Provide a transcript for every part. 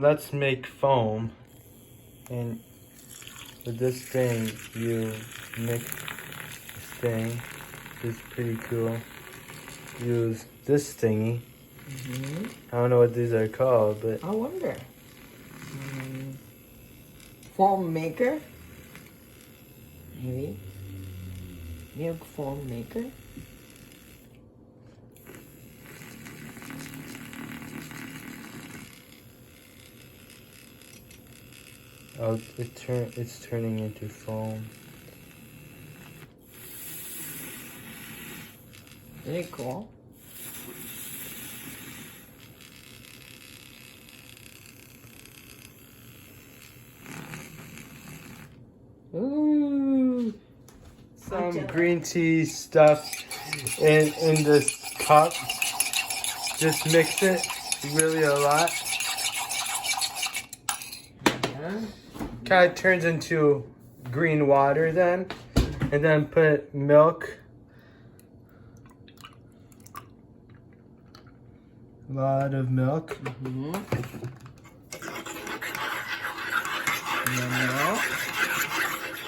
Let's make foam, and with this thing you mix this thing. This is pretty cool. Use this thingy. I don't know what these are called, but I wonder. Foam maker? Maybe. Milk foam maker? oh, it's turning into foam. Very cool. Ooh. Some Matcha. green tea stuff in this cup. Just mix it really a lot. Yeah. Kind of turns into green water then. And then put milk. A lot of milk.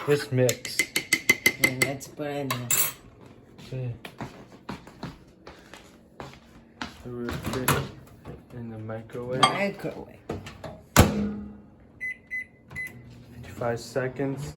Just mix. And let's put it Okay. In the microwave. 55 seconds.